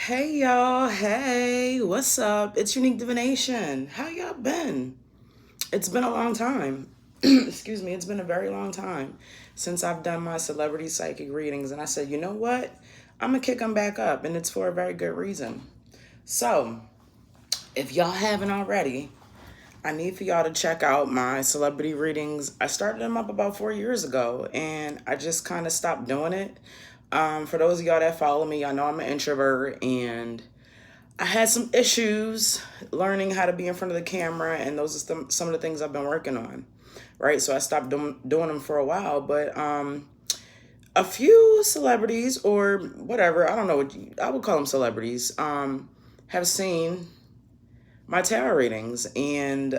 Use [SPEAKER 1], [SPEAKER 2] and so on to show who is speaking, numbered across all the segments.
[SPEAKER 1] Hey y'all, hey, what's up? It's Unique Divination. How y'all been? It's been a long time. Excuse me, it's been a very long time since I've done my celebrity psychic readings, and I said, you know what? I'm gonna kick them back up, and it's for a very good reason. So, if y'all haven't already, I need for y'all to check out my celebrity readings. I started them up about 4 years ago, and I just kind of stopped doing it. For those of y'all that follow me, I know I'm an introvert, and I had some issues learning how to be in front of the camera, and those are some of the things I've been working on, right? So I stopped doing them for a while, but a few celebrities or whatever, I don't know what I would call them celebrities, have seen my tarot readings, and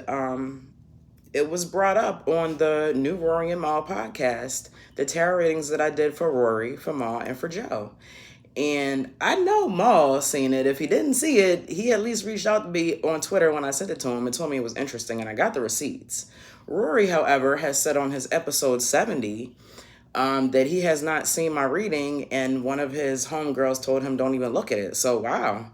[SPEAKER 1] it was brought up on the new Rory and Mal podcast, the tarot readings that I did for Rory, for Mal, and for Joe. And I know Maul seen it. If he didn't see it, he at least reached out to me on Twitter when I sent it to him and told me it was interesting, and I got the receipts. Rory, however, has said on his episode 70 that he has not seen my reading, and one of his homegirls told him don't even look at it. So, wow.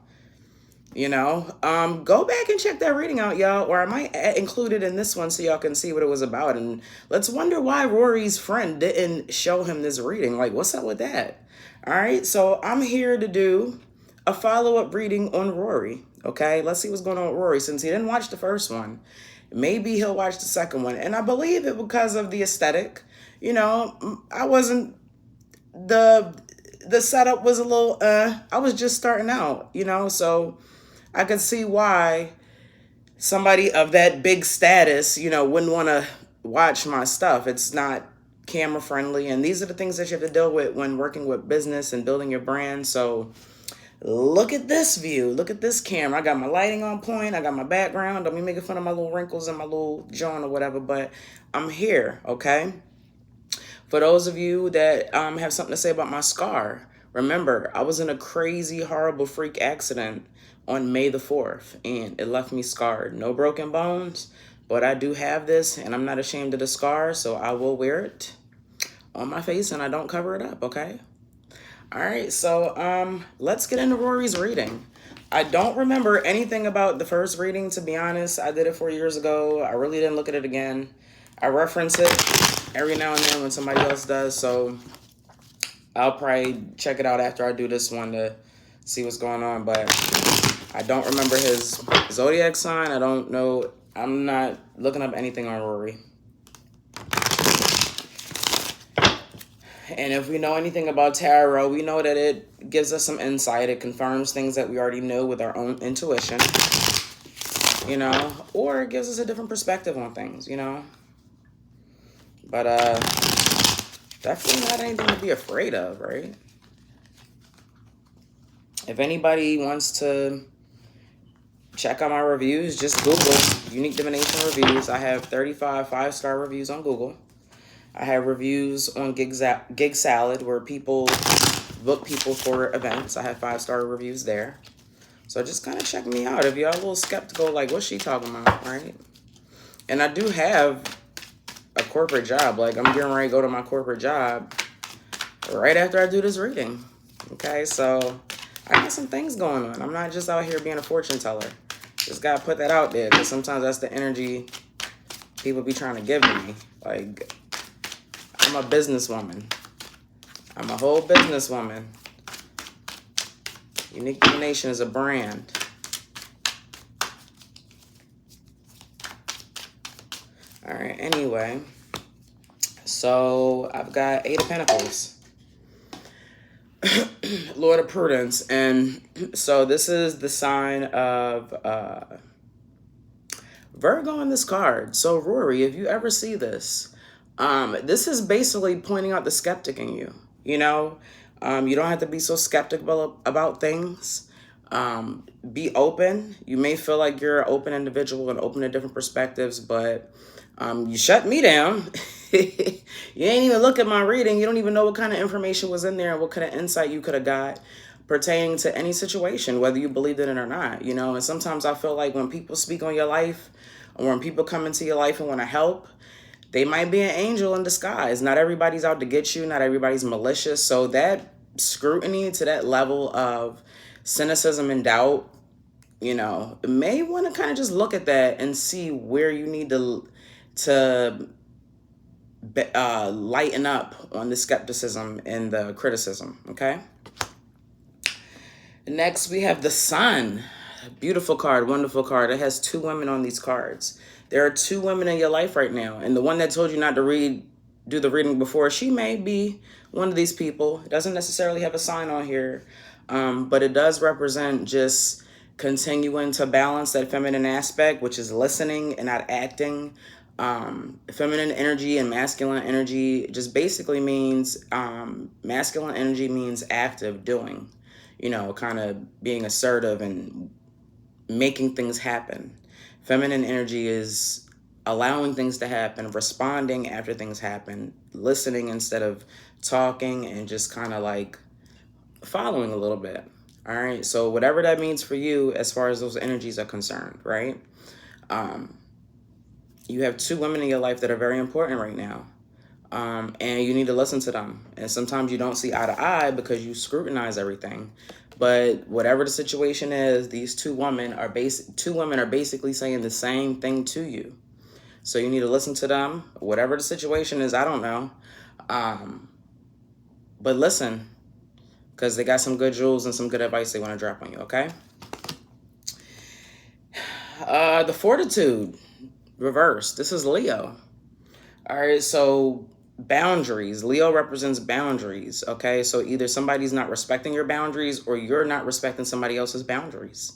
[SPEAKER 1] Go back and check that reading out, y'all, or I might include it in this one so y'all can see what it was about. And let's wonder why Rory's friend didn't show him this reading. Like, what's up with that? All right, so I'm here to do a follow-up reading on Rory, okay? Let's see what's going on with Rory. Since he didn't watch the first one, maybe he'll watch the second one. And I believe it because of the aesthetic. I wasn't, the setup was a little, I was just starting out, so I could see why somebody of that big status, wouldn't want to watch my stuff. It's not camera friendly. And these are the things that you have to deal with when working with business and building your brand. So look at this view. Look at this camera. I got my lighting on point. I got my background. Don't be making fun of my little wrinkles and my little joint or whatever, but I'm here, okay? For those of you that have something to say about my scar, remember, I was in a crazy, horrible freak accident on May the 4th, and it left me scarred. No broken bones, but I do have this, and I'm not ashamed of the scar, so I will wear it on my face, and I don't cover it up, okay? All right, so let's get into Rory's reading. I don't remember anything about the first reading, to be honest. I did it 4 years ago. I really didn't look at it again. I reference it every now and then when somebody else does, so I'll probably check it out after I do this one to see what's going on, but I don't remember his zodiac sign. I don't know. I'm not looking up anything on Rory. And if we know anything about tarot, we know that it gives us some insight. It confirms things that we already know with our own intuition, or it gives us a different perspective on things, But definitely not anything to be afraid of, right? If anybody wants to check out my reviews, just Google Unique Divination Reviews. I have 35 5-star reviews on Google. I have reviews on Gig Salad where people book people for events. I have 5-star reviews there. So just kind of check me out. If y'all a little skeptical, like, what's she talking about, right? And I do have a corporate job. Like, I'm getting ready to go to my corporate job right after I do this reading. Okay, so I got some things going on. I'm not just out here being a fortune teller. Just gotta put that out there, because sometimes that's the energy people be trying to give me. Like, I'm a businesswoman. I'm a whole businesswoman. Unique Divination is a brand. All right, anyway. So I've got 8 of Pentacles. Lord of Prudence. And so this is the sign of Virgo in this card. So Rory, if you ever see this, this is basically pointing out the skeptic in you. You don't have to be so skeptical about things. Be open. You may feel like you're an open individual and open to different perspectives, but you shut me down. You ain't even look at my reading. You don't even know what kind of information was in there and what kind of insight you could have got pertaining to any situation, whether you believed in it or not. And sometimes I feel like when people speak on your life, or when people come into your life and want to help, they might be an angel in disguise. Not everybody's out to get you. Not everybody's malicious. So that scrutiny to that level of cynicism and doubt, may want to kind of just look at that and see where you need to lighten up on the skepticism and the criticism. Okay. Next, we have the Sun. Beautiful card, wonderful card. It has 2 women on these cards. There are 2 women in your life right now, and the one that told you not to do the reading before, she may be one of these people. It doesn't necessarily have a sign on here, but it does represent just continuing to balance that feminine aspect, which is listening and not acting. Feminine energy and masculine energy just basically means, masculine energy means active, doing, kind of being assertive and making things happen. Feminine energy is allowing things to happen, responding after things happen, listening instead of talking, and just kind of like following a little bit. All right. So whatever that means for you as far as those energies are concerned, right? You have 2 women in your life that are very important right now. And you need to listen to them. And sometimes you don't see eye to eye because you scrutinize everything. But whatever the situation is, these 2 women are basically saying the same thing to you. So you need to listen to them. Whatever the situation is, I don't know. But listen, because they got some good jewels and some good advice they want to drop on you, okay? The Fortitude, reverse. This is Leo. All right, so boundaries. Leo represents boundaries, okay? So either somebody's not respecting your boundaries or you're not respecting somebody else's boundaries.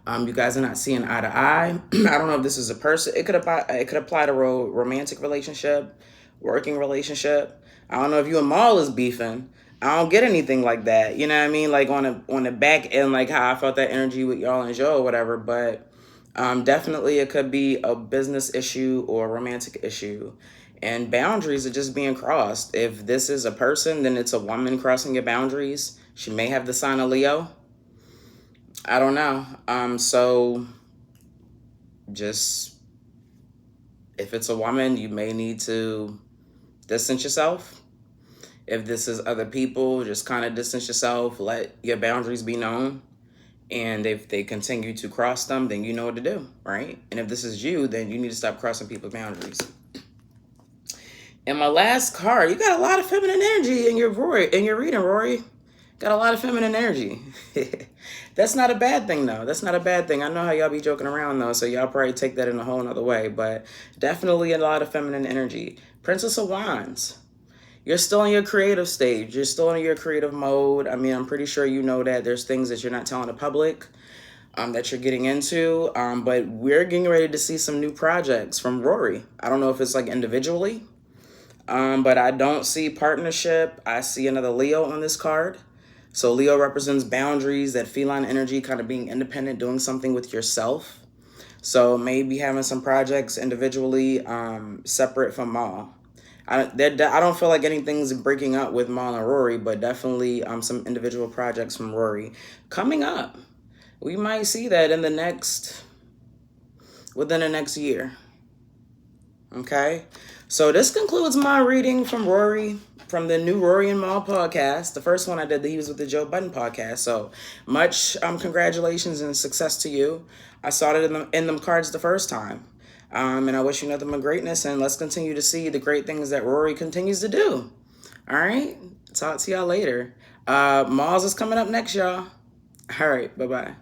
[SPEAKER 1] You guys are not seeing eye to eye. I don't know if this is a person. It could apply to a romantic relationship, working relationship. I don't know if you and Maul is beefing. I don't get anything like that. You know what I mean? Like on the back end, like how I felt that energy with y'all and Joe or whatever. But definitely it could be a business issue or a romantic issue. And boundaries are just being crossed. If this is a person, then it's a woman crossing your boundaries. She may have the sign of Leo. I don't know. So just, if it's a woman, you may need to distance yourself. If this is other people, just kind of distance yourself, let your boundaries be known. And if they continue to cross them, then you know what to do, right? And if this is you, then you need to stop crossing people's boundaries. And my last card, you got a lot of feminine energy in your reading, Rory. Got a lot of feminine energy. That's not a bad thing, though. That's not a bad thing. I know how y'all be joking around, though, so y'all probably take that in a whole nother way. But definitely a lot of feminine energy. Princess of Wands. You're still in your creative stage. You're still in your creative mode. I mean, I'm pretty sure you know that there's things that you're not telling the public that you're getting into. But we're getting ready to see some new projects from Rory. I don't know if it's like individually. But I don't see partnership. I see another Leo on this card. So Leo represents boundaries, that feline energy, kind of being independent, doing something with yourself. So maybe having some projects individually, separate from Maul. I don't feel like anything's breaking up with Maul and Rory, but definitely some individual projects from Rory coming up. We might see that within the next year. Okay. So this concludes my reading from Rory, from the new Rory and Maul podcast. The first one I did, he was with the Joe Budden podcast. So much congratulations and success to you. I saw it in them cards the first time. And I wish you nothing but greatness. And let's continue to see the great things that Rory continues to do. All right. Talk to y'all later. Maul's is coming up next, y'all. All right. Bye-bye.